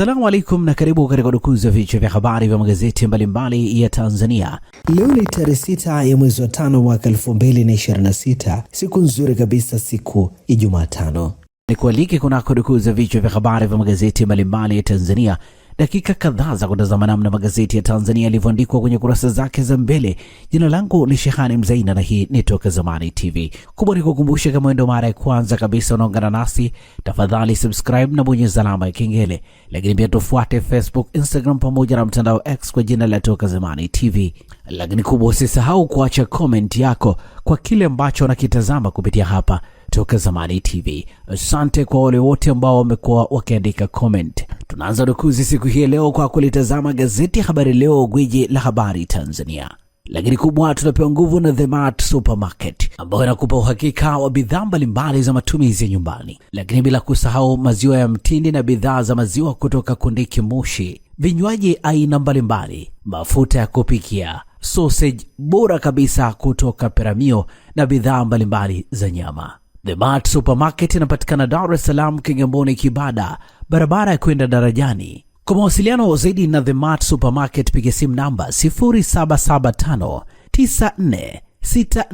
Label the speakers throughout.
Speaker 1: Assalamu alaikum na karibu katika udukuzi wa vichwa vya habari vya magazeti mbalimbali ya Tanzania.
Speaker 2: Leo ni tarehe 6 ya mwezi wa 5 mwaka 2026, siku nzuri kabisa, siku ya Jumatano.
Speaker 1: Ni kualike kunako udukuzi wa vichwa vya habari vya magazeti mbalimbali ya Tanzania. Dakika kadhaa za kutazama namna magazeti ya Tanzania yalivyoandikwa kwenye kurasa zake za mbele. Jina langu ni Shehani Mzaina na hii ni Toka Zamani TV. Kubwa ni kukumbusha, kama ndio mara ya kwanza kabisa unaungana nasi, tafadhali subscribe na bonyeza alama ya kengele. Lakini pia tufuate Facebook, Instagram pamoja na mtandao X kwa jina la Toka Zamani TV. Lakini kubwa, usisahau kuacha comment yako kwa kile ambacho unakitazama kupitia hapa Toka Zamani TV. Asante kwa wale wote ambao wamekuwa wakiandika comment. Tunaanza dukuzi siku hii leo kwa kulitazama gazeti Habari Leo, gwiji la habari Tanzania. Lakini kubwa, tunapewa nguvu na The Mart Supermarket ambayo inakupa uhakika wa bidhaa mbalimbali za matumizi ya nyumbani. Lakini bila kusahau maziwa ya mtindi na bidhaa za maziwa kutoka Kondiki Moshi, vinywaji aina mbalimbali, mafuta ya kupikia, sausage bora kabisa kutoka Peramio na bidhaa mbalimbali za nyama. The Mart Supermarket inapatikana Dar es Salaam, Kigamboni, Kibada, barabara ya kwenda darajani. Kwa mawasiliano zaidi na The Mart Supermarket, piga simu namba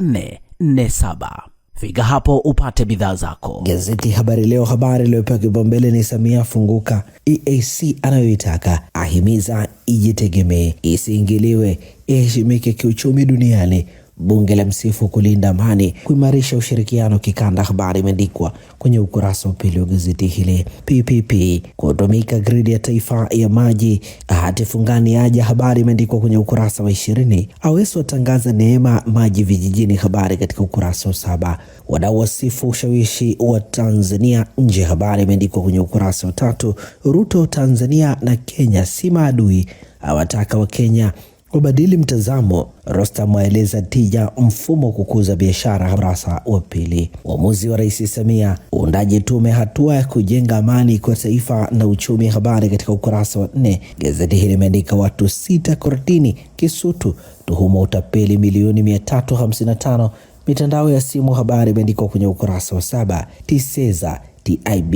Speaker 1: 0775946447. Fika hapo upate bidhaa zako.
Speaker 2: Gazeti Habari Leo, habari iliyopewa kipaumbele ni Samia funguka, EAC anayoitaka, ahimiza ijitegemee, isiingiliwe, iheshimike kiuchumi duniani. Bunge la msifu kulinda amani, kuimarisha ushirikiano kikanda. Habari imeandikwa kwenye ukurasa wa pili wa gazeti hili. PPP kutumika gridi ya taifa ya maji, hati fungani aja. Habari imeandikwa kwenye ukurasa wa 20. Aweso atangaza neema maji vijijini. Habari katika ukurasa wa 7. Wadau wasifu ushawishi wa Tanzania nje. Habari imeandikwa kwenye ukurasa wa 3. Ruto, Tanzania na Kenya si maadui, awataka wa Kenya ubadili mtazamo. Rostam aeleza tija mfumo kukuza biashara. Ukurasa wa 2. Uamuzi wa Rais Samia uundaji tume, hatua ya kujenga amani kwa taifa na uchumi. Habari katika ukurasa wa 4. Gazeti hili limeandika watu 6 kortini Kisutu, tuhuma utapeli milioni 355 mitandao ya simu. Habari imeandikwa kwenye ukurasa wa 7. Tiseza TIB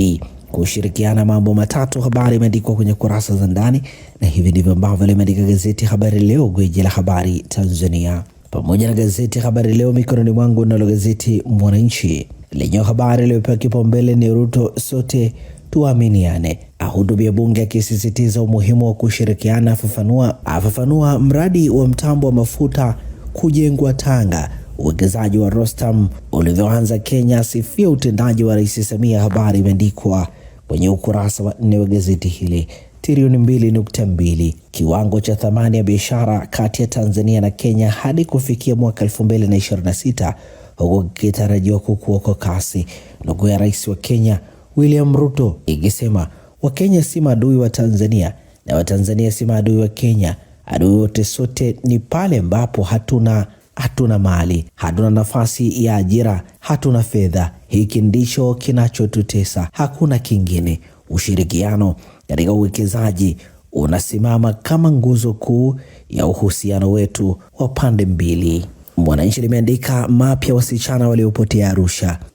Speaker 2: kushirikiana mambo matatu. Habari imeandikwa kwenye kurasa za ndani, na hivi ndivyo ambavyo limeandika gazeti Habari Leo, gwiji la habari Tanzania. Pamoja na gazeti Habari Leo mikononi mwangu, nalo gazeti Mwananchi lenye habari iliyopewa kipaumbele ni Ruto, sote tuaminiane, ahutubia bunge akisisitiza umuhimu wa kushirikiana. Afafanua mradi wa mtambo wa mafuta kujengwa Tanga, uwekezaji wa Rostam ulivyoanza Kenya, asifia utendaji wa Rais Samia. Habari imeandikwa kwenye ukurasa wa 4 wa gazeti hili. Trilioni 2.2 kiwango cha thamani ya biashara kati ya Tanzania na Kenya hadi kufikia mwaka 2026, huku kitarajiwa kukua kwa kasi. Logo ya Rais wa Kenya William Ruto ikisema Wakenya si maadui wa Tanzania na Watanzania si maadui wa Kenya. Adui wote sote ni pale ambapo hatuna mali, hatuna nafasi ya ajira, hatuna fedha. Hiki ndicho kinachotutesa, hakuna kingine. Ushirikiano katika uwekezaji unasimama kama nguzo kuu ya uhusiano wetu wa pande mbili. Mwananchi limeandika mapya wasichana waliopotea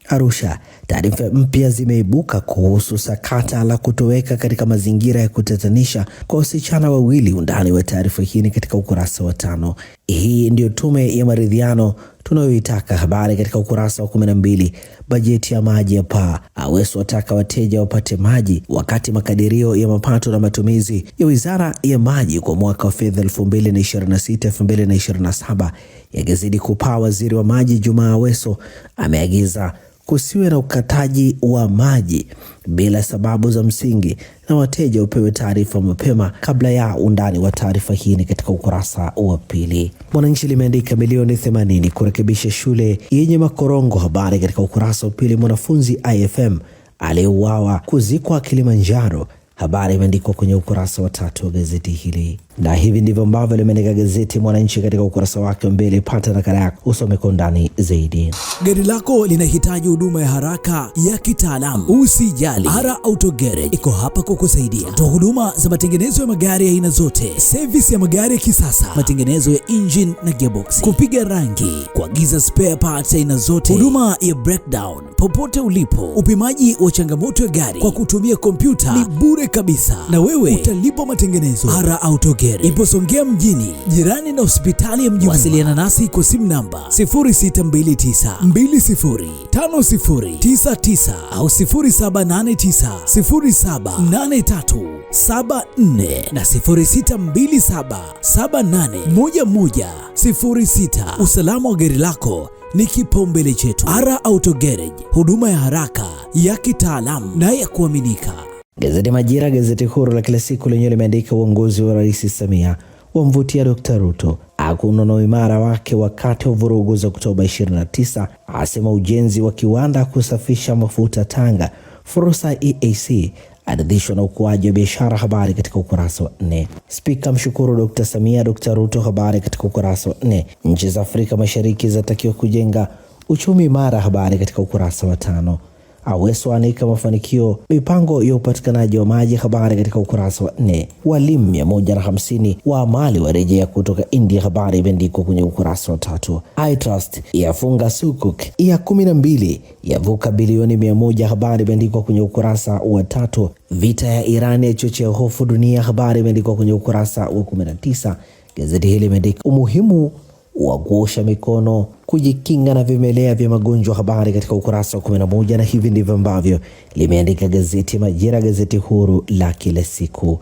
Speaker 2: Arusha. Taarifa mpya zimeibuka kuhusu sakata la kutoweka katika mazingira ya kutatanisha kwa wasichana wawili. Undani wa taarifa hii ni katika ukurasa wa 5. Hii ndio tume ya maridhiano tunayoitaka. Habari katika ukurasa wa 12. Bajeti ya maji ya paa, Aweso wataka wateja wapate maji, wakati makadirio ya mapato na matumizi ya Wizara ya Maji kwa mwaka wa fedha 2026-2027 yakizidi kupaa. Waziri wa Maji Juma Aweso ameagiza kusiwe na ukataji wa maji bila sababu za msingi na wateja upewe taarifa mapema kabla ya. Undani wa taarifa hii ni katika ukurasa wa 2. Mwananchi limeandika milioni 80 kurekebisha shule yenye makorongo. Habari katika ukurasa wa 2. Mwanafunzi IFM aliyeuawa kuzikwa Kilimanjaro. Habari imeandikwa kwenye ukurasa wa 3 wa gazeti hili. Na hivi ndivyo ambavyo limeandika gazeti Mwananchi katika ukurasa wake mbele. Pata nakala yako usome kwa ndani zaidi.
Speaker 3: Gari lako linahitaji huduma ya haraka ya kitaalamu, usijali. Ara Auto Garage iko hapa kukusaidia. Toa huduma za matengenezo ya magari ya aina zote, service ya magari ya kisasa, matengenezo ya engine na gearbox, kupiga rangi, kuagiza spare parts aina zote, huduma ya breakdown popote ulipo, upimaji wa changamoto ya gari kwa kutumia kompyuta ni bure kabisa, na wewe utalipwa matengenezo. Ara Auto Garage ipo Songea mjini, jirani na hospitali ya Mjini. Wasiliana nasi kwa simu namba 0629205099 au 0789078374 na 0627781106. Usalama wa gari lako ni kipaumbele chetu. Ara Auto Garage, huduma ya haraka, ya kitaalamu na ya kuaminika.
Speaker 2: Gazeti Majira, gazeti huru la kila siku, lenyewe limeandika uongozi wa Rais Samia wamvutia Dr. Ruto, akunono uimara wake wakati wa vurugu za Oktoba 29, asema ujenzi wa kiwanda kusafisha mafuta Tanga, fursa EAC, aridhishwa na ukuaji wa biashara. Habari katika ukurasa wa 4. Spika mshukuru Dr. Samia, Dr. Ruto. Habari katika ukurasa wa 4. Nchi za Afrika Mashariki zatakiwa kujenga uchumi imara. Habari katika ukurasa wa 5. Aweso anika mafanikio mipango ya upatikanaji wa maji. Habari katika ukurasa wa 4. Walimu 150 wa amali warejea kutoka India. Habari imeandikwa kwenye ukurasa wa 3. iTrust yafunga sukuk ya 12 yavuka bilioni 100. Habari imeandikwa kwenye ukurasa wa 3. Vita ya Iran yachochea hofu dunia. Habari imeandikwa kwenye ukurasa wa 19. Gazeti hili limeandika umuhimu wa kuosha mikono, kujikinga na vimelea vya magonjwa. Habari katika ukurasa wa 11, na hivi ndivyo ambavyo limeandika gazeti Majira, gazeti huru la kila siku.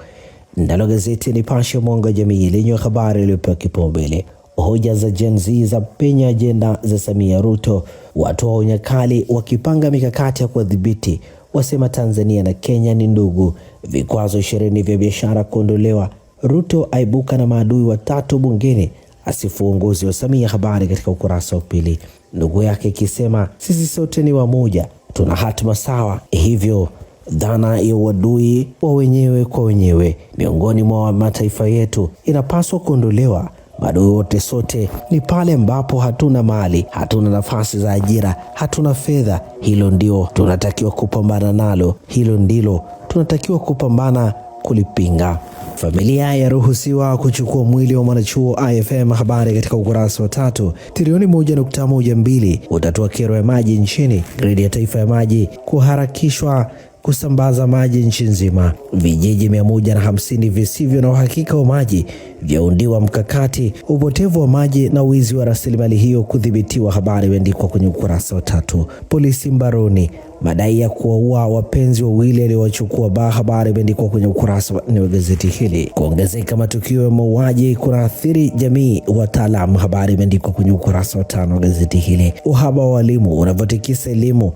Speaker 2: Ndalo gazeti Nipashe mwanga wa jamii lenye habari iliyopewa kipaumbele, hoja za Gen Z za penya ajenda za Samia. Ruto watu waonya kali wakipanga mikakati ya kudhibiti, wasema Tanzania na Kenya ni ndugu, vikwazo 20 vya biashara kuondolewa. Ruto aibuka na maadui watatu bungeni, asifu uongozi wa Samia. Habari katika ukurasa wa 2. Ndugu yake ikisema sisi sote ni wamoja, tuna hatima sawa, hivyo dhana ya uadui wa wenyewe kwa wenyewe miongoni mwa mataifa yetu inapaswa kuondolewa. Maadui wote sote ni pale ambapo hatuna mali, hatuna nafasi za ajira, hatuna fedha. Hilo ndio tunatakiwa kupambana nalo, hilo ndilo tunatakiwa kupambana kulipinga. Familia yaruhusiwa kuchukua mwili wa mwanachuo IFM. Habari katika ukurasa wa 3. Trilioni 1.12 utatua kero ya maji nchini. Gredi ya taifa ya maji kuharakishwa kusambaza maji nchi nzima. Vijiji 150 visivyo na uhakika wa maji vyaundiwa mkakati. Upotevu wa maji na wizi wa rasilimali hiyo kudhibitiwa. Habari imeandikwa kwenye ukurasa wa 3. Polisi mbaroni madai ya kuwaua wapenzi wawili aliowachukua baa. Habari imeandikwa kwenye ukurasa wa 4 wa gazeti hili. Kuongezeka matukio ya mauaji kunaathiri jamii, wataalamu. Habari imeandikwa kwenye ukurasa wa 5 wa gazeti hili. Uhaba wa walimu unavyotikisa elimu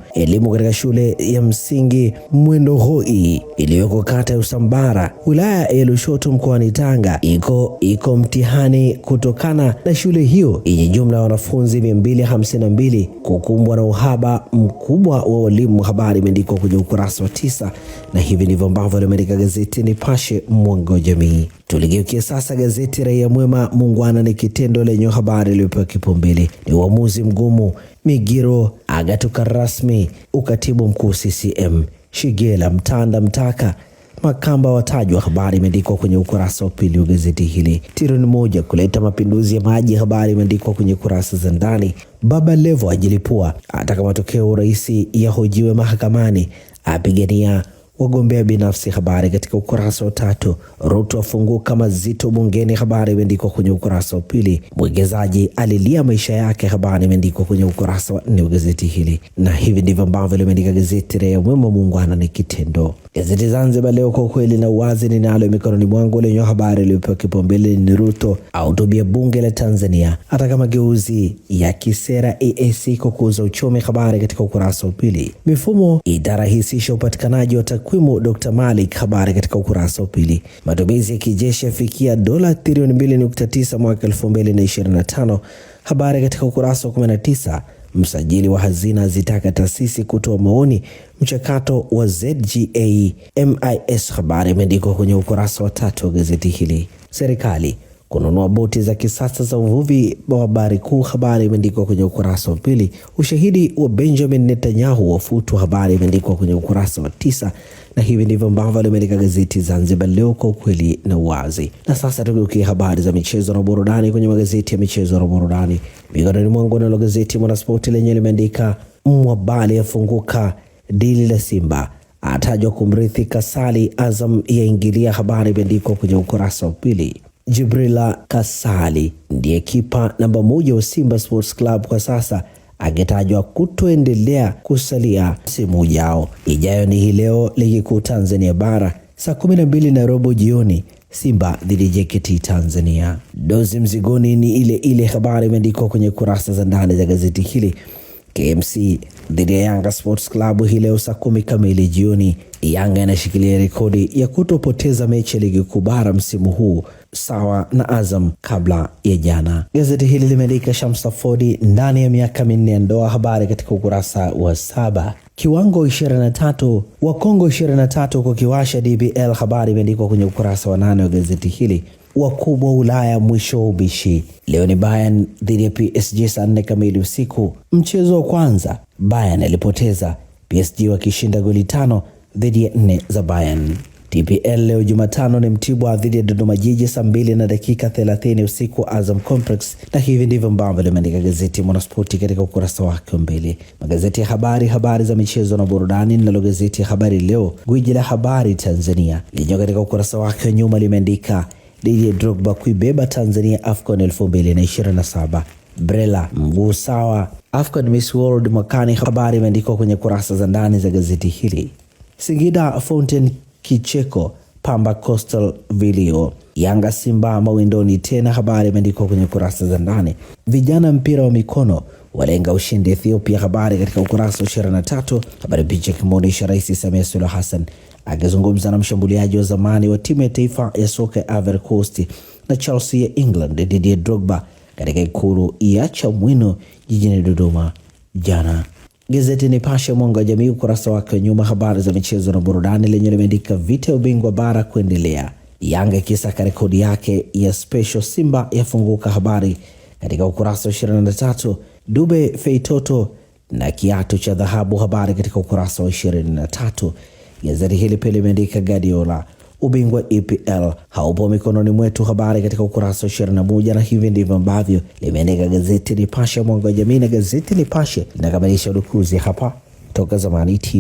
Speaker 2: katika shule ya msingi Mwendo Hoi iliyoko kata ya Usambara, wilaya ya Lushoto, mkoani Tanga iko mtihani kutokana na shule hiyo yenye jumla ya wanafunzi 252 kukumbwa na uhaba mkubwa wa walimu. Habari imeandikwa kwenye ukurasa wa 9, na hivi ndivyo ambavyo limeandika gazeti Nipashe mwanga wa jamii. Tuligeukia sasa gazeti Raia Mwema, muungwana ni kitendo, lenye habari iliyopewa kipaumbele ni uamuzi mgumu, Migiro agatuka rasmi ukatibu mkuu CCM, Shigela Mtanda mtaka Makamba watajwa. Habari imeandikwa kwenye ukurasa wa 2 wa gazeti hili. Trilioni 1 kuleta mapinduzi ya maji. Habari imeandikwa kwenye kurasa za ndani. Baba Levo ajilipua, ataka matokeo urais yahojiwe mahakamani, apigania wagombea binafsi. Habari katika ukurasa wa 3. Ruto afunguka mazito bungeni. Habari imeandikwa kwenye ukurasa wa 2. Mwekezaji alilia maisha yake. Habari imeandikwa kwenye ukurasa wa 4 wa gazeti hili, na hivi ndivyo ambavyo limeandika gazeti Raia Mwema, muungwana ni kitendo. Gazeti Zanzibar Leo, kwa ukweli na uwazi, ninalo mikononi mwangu, lenye habari iliyopewa kipaumbele ni Ruto ahutubia bunge la Tanzania, ataka mageuzi ya kisera EAC kukuza uchumi. Habari katika ukurasa wa 2. Mifumo itarahisisha upatikanaji wa takwimu, Dr. Malik. Habari katika ukurasa wa 2. Matumizi ya kijeshi yafikia dola trilioni 2.9 mwaka 2025. Habari katika ukurasa wa 19. Msajili wa hazina zitaka taasisi kutoa maoni mchakato wa ZGA MIS. Habari imeandikwa kwenye ukurasa wa 3 wa gazeti hili. Serikali kununua boti za kisasa za uvuvi wa bahari kuu. Habari imeandikwa kwenye ukurasa wa 2. Ushahidi wa Benjamin Netanyahu wafutwa. Habari imeandikwa kwenye ukurasa wa 9, na hivi ndivyo ambavyo limeandika gazeti Zanzibar Leo, kwa ukweli na uwazi. Na sasa tukiukia habari za michezo na burudani kwenye magazeti ya michezo na burudani. Mikononi mwangu na gazeti Mwanaspoti lenye limeandika Mwabali afunguka dili la Simba, atajwa kumrithi Kasali, Azam yaingilia, habari imeandikwa kwenye ukurasa wa pili. Jibrila Kasali ndiye kipa namba 1 wa Simba Sports Club kwa sasa, akitajwa kutoendelea kusalia msimu ujao. Ijayo ni hii leo ligi kuu Tanzania bara saa 12:15 jioni, Simba dhidi ya JKT Tanzania. Dozi mzigoni ni ile ile, habari imeandikwa kwenye kurasa za ndani za gazeti hili. KMC dhidi ya Yanga Sports Club hii leo saa 10 kamili jioni. Yanga inashikilia rekodi ya kutopoteza mechi ya ligi kuu bara msimu huu, sawa na Azam kabla ya jana. Gazeti hili limeandika Shamsa Ford ndani ya miaka 4 ya ndoa, habari katika ukurasa wa 7. Kiwango 23 wa Kongo 23 kwa kiwasha DBL, habari imeandikwa kwenye ukurasa wa 8 wa gazeti hili. Wakubwa Ulaya mwisho ubishi. Leo ni Bayern dhidi ya PSG saa 4 kamili usiku. Mchezo wa kwanza Bayern alipoteza, PSG wakishinda goli 5 dhidi ya 4 za Bayern. TPL leo Jumatano ni Mtibwa dhidi ya Dodoma Jiji saa 2:30 usiku Azam Complex, na hivi ndivyo ambavyo limeandika gazeti Mwanaspoti katika ukurasa wake mbele. Magazeti ya habari za michezo na burudani. Nalo gazeti ya Habari Leo, gwiji la habari Tanzania, lenyewe katika ukurasa wake wa nyuma limeandika Didier Drogba kuibeba Tanzania AFCON 2027. Brela mguu sawa AFCON Miss World mwakani, habari imeandikwa kwenye kurasa za ndani za gazeti hili. Singida Fountain kicheko, Pamba Coastal vilio, Yanga Simba mawindoni tena, habari imeandikwa kwenye kurasa za ndani. Vijana mpira wa mikono walenga ushindi Ethiopia, habari katika ukurasa wa 23. Habari picha kimuonesha Rais Samia Suluhu Hassan akizungumza na mshambuliaji wa zamani wa timu ya taifa ya soka Ivory Coast na Chelsea ya England Didier Drogba katika ikulu ya Chamwino jijini Dodoma jana. Gazeti Nipashe mwanga wa jamii ukurasa wake wa nyuma, habari za michezo na burudani, lenye limeandika vita ya ubingwa bara kuendelea, Yanga ikisaka rekodi yake ya special, Simba yafunguka, habari katika ukurasa wa 23. Dube Feitoto na kiatu cha dhahabu, habari katika ukurasa wa 23. Gazeti hili pia limeandika Guardiola, ubingwa EPL haupo mikononi mwetu, habari katika ukurasa wa 21. Na hivi ndivyo ambavyo limeandika gazeti Nipashe mwanga wa jamii, na gazeti Nipashe linakamilisha udukuzi hapa Toka Zamani TV.